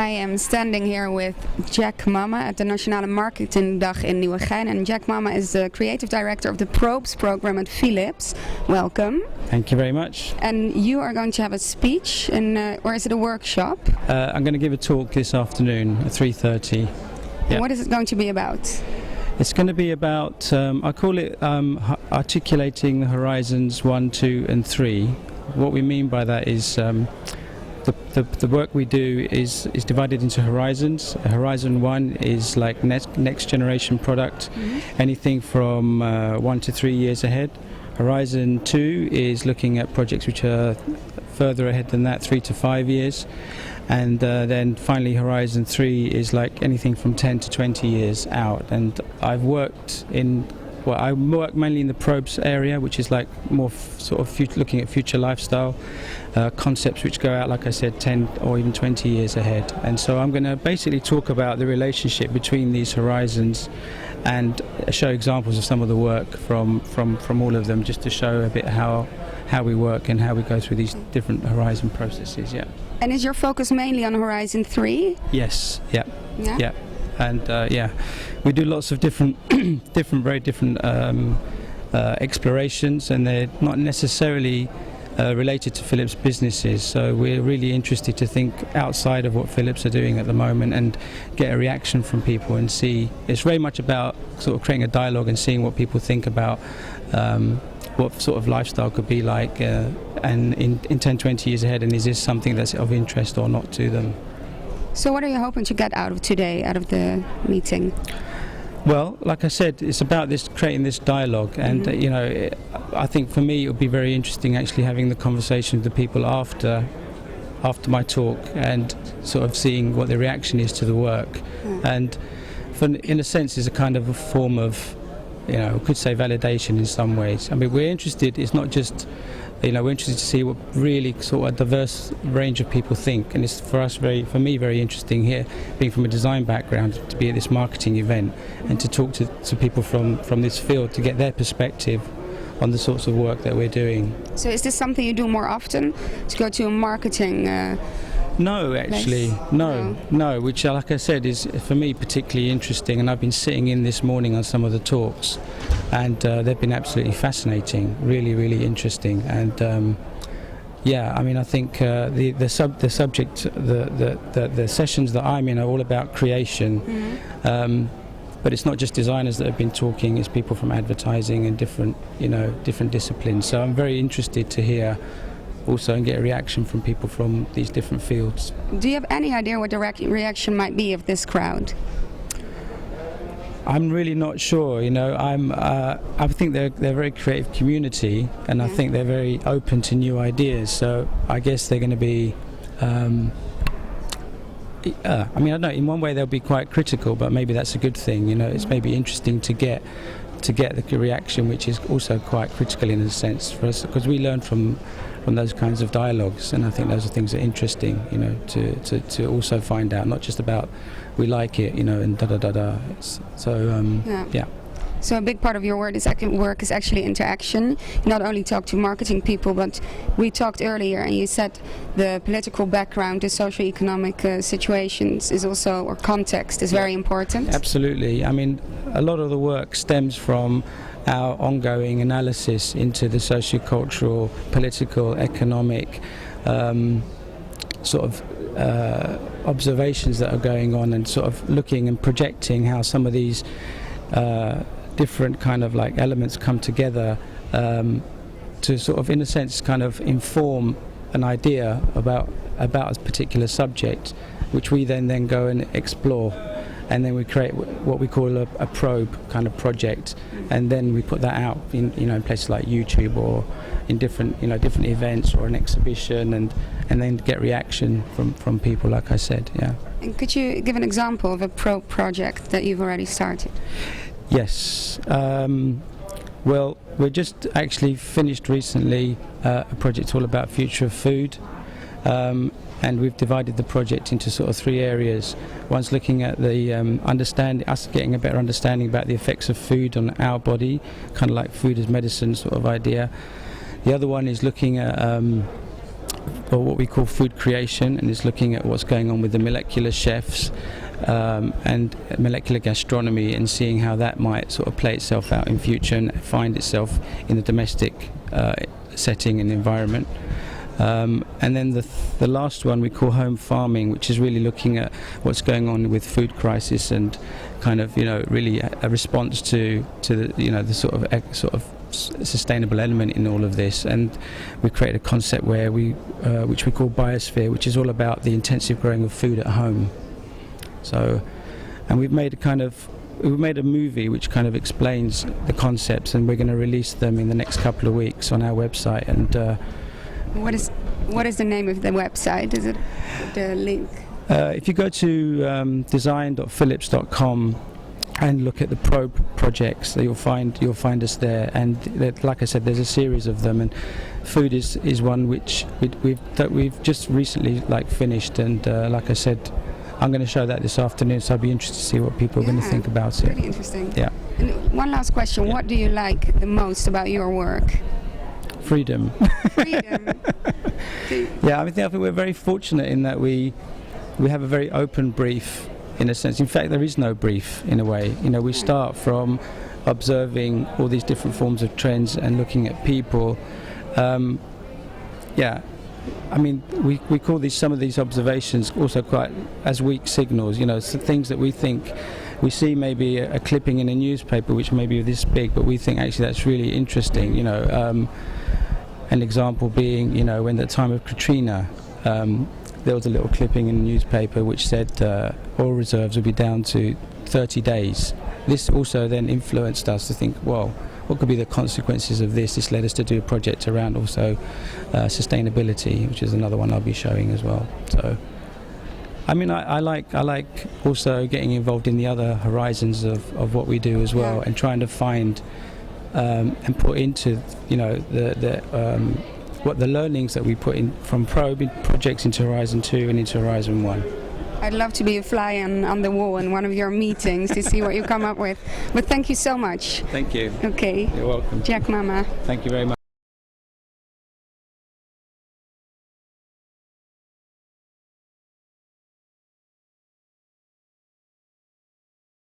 I am standing here with Jack Mama at the Nationale Marketingdag in Nieuwegein, and Jack Mama is the creative director of the Probes-Programma at Philips. Welcome. Thank you very much. And you are going to have a speech, or is it a workshop? I'm going to give a talk this afternoon at 3:30. And what is it going to be about? It's going to be about, I call it articulating the horizons 1, 2 and 3. What we mean by that is the work we do is divided into horizons. Horizon 1 is like next generation product, anything from 1 to 3 years ahead. Horizon 2 is looking at projects which are further ahead than that, 3 to 5 years. And then finally Horizon 3 is like anything from 10 to 20 years out. And I work mainly in the probes area, which is like more sort of looking at future lifestyle concepts which go out, like I said, 10 or even 20 years ahead. And so I'm going to basically talk about the relationship between these horizons and show examples of some of the work from all of them, just to show a bit how we work and how we go through these different horizon processes. Yeah. And is your focus mainly on Horizon 3? Yes. Yeah. And we do lots of different very different explorations, and they're not necessarily related to Philips businesses, so we're really interested to think outside of what Philips are doing at the moment and get a reaction from people and see. It's very much about sort of creating a dialogue and seeing what people think about what sort of lifestyle could be like and in 10-20 years ahead, and is this something that's of interest or not to them. So what are you hoping to get out of today, out of the meeting? Well, like I said, it's about creating this dialogue, and I think for me it would be very interesting actually having the conversation with the people after my talk and sort of seeing what the reaction is to the work. And in a sense is a kind of a form of, we could say validation in some ways. I mean, we're interested, it's not just, we're interested to see what really sort of a diverse range of people think, and it's for me very interesting here, being from a design background, to be at this marketing event and to talk to people from this field to get their perspective on the sorts of work that we're doing. So is this something you do more often, to go to a marketing No, actually, no, which, like I said, is for me particularly interesting, and I've been sitting in this morning on some of the talks, and they've been absolutely fascinating, really, really interesting. And I think the subject, the sessions that I'm in are all about creation, but it's not just designers that have been talking; it's people from advertising and different disciplines. So I'm very interested to hear also and get a reaction from people from these different fields. Do you have any idea what the reaction might be of this crowd? I'm really not sure. I think they're a very creative community, and I think they're very open to new ideas. So I guess they're going to be. I don't know. In one way, they'll be quite critical, but maybe that's a good thing. It's maybe interesting to get the reaction, which is also quite critical in a sense for us, because we learn from those kinds of dialogues, and I think those are things that are interesting, to also find out, not just about we like it, and da. So a big part of your work is actually interaction. You not only talk to marketing people, but we talked earlier, and you said the political background, the socio-economic situations is also, or context is very important. Absolutely. I mean, a lot of the work stems from our ongoing analysis into the socio-cultural, political, economic observations that are going on, and sort of looking and projecting how some of these different kind of like elements come together to sort of, in a sense, kind of inform an idea about a particular subject, which we then go and explore. And then we create what we call a probe kind of project, and then we put that out in places like YouTube or in different events or an exhibition, and then get reaction from people, like I said. Yeah. And could you give an example of a probe project that you've already started? Yes. Well, we just actually finished recently a project all about future of food. And we've divided the project into sort of 3 areas. One's looking at the getting a better understanding about the effects of food on our body, kind of like food as medicine sort of idea. The other one is looking at or what we call food creation, and is looking at what's going on with the molecular chefs and molecular gastronomy, and seeing how that might sort of play itself out in future and find itself in the domestic setting and environment. And then the last one we call home farming, which is really looking at what's going on with food crisis and kind of, really a response to the, the sort of sustainable element in all of this. And we created a concept where which we call biosphere, which is all about the intensive growing of food at home. So, and we've made a movie which kind of explains the concepts, and we're going to release them in the next couple of weeks on our website. And what is the name of the website? Is it the link? If you go to design.philips.com and look at the probe projects, you'll find us there. And like I said, there's a series of them, and food is one which we've just recently finished. And like I said, I'm going to show that this afternoon, so I'll be interested to see what people are going to think about it. Really interesting. Yeah. And one last question: What do you like the most about your work? Freedom. Freedom. Yeah, I think we're very fortunate in that we have a very open brief, in a sense. In fact, there is no brief in a way. We start from observing all these different forms of trends and looking at people. I mean, we call some of these observations also quite as weak signals. So things that we think we see maybe a clipping in a newspaper which may be this big, but we think actually that's really interesting. An example being, when at the time of Katrina, there was a little clipping in the newspaper which said oil reserves would be down to 30 days. This also then influenced us to think, well, what could be the consequences of this? This led us to do a project around also sustainability, which is another one I'll be showing as well. So, I mean, I like also getting involved in the other horizons of what we do as well, and trying to find and put into what the learnings that we put in from probe projects into Horizon 2 and into Horizon 1. I'd love to be a fly on the wall in one of your meetings to see what you come up with. But thank you so much. Thank you. Okay. You're welcome. Jack Mama. Thank you very much.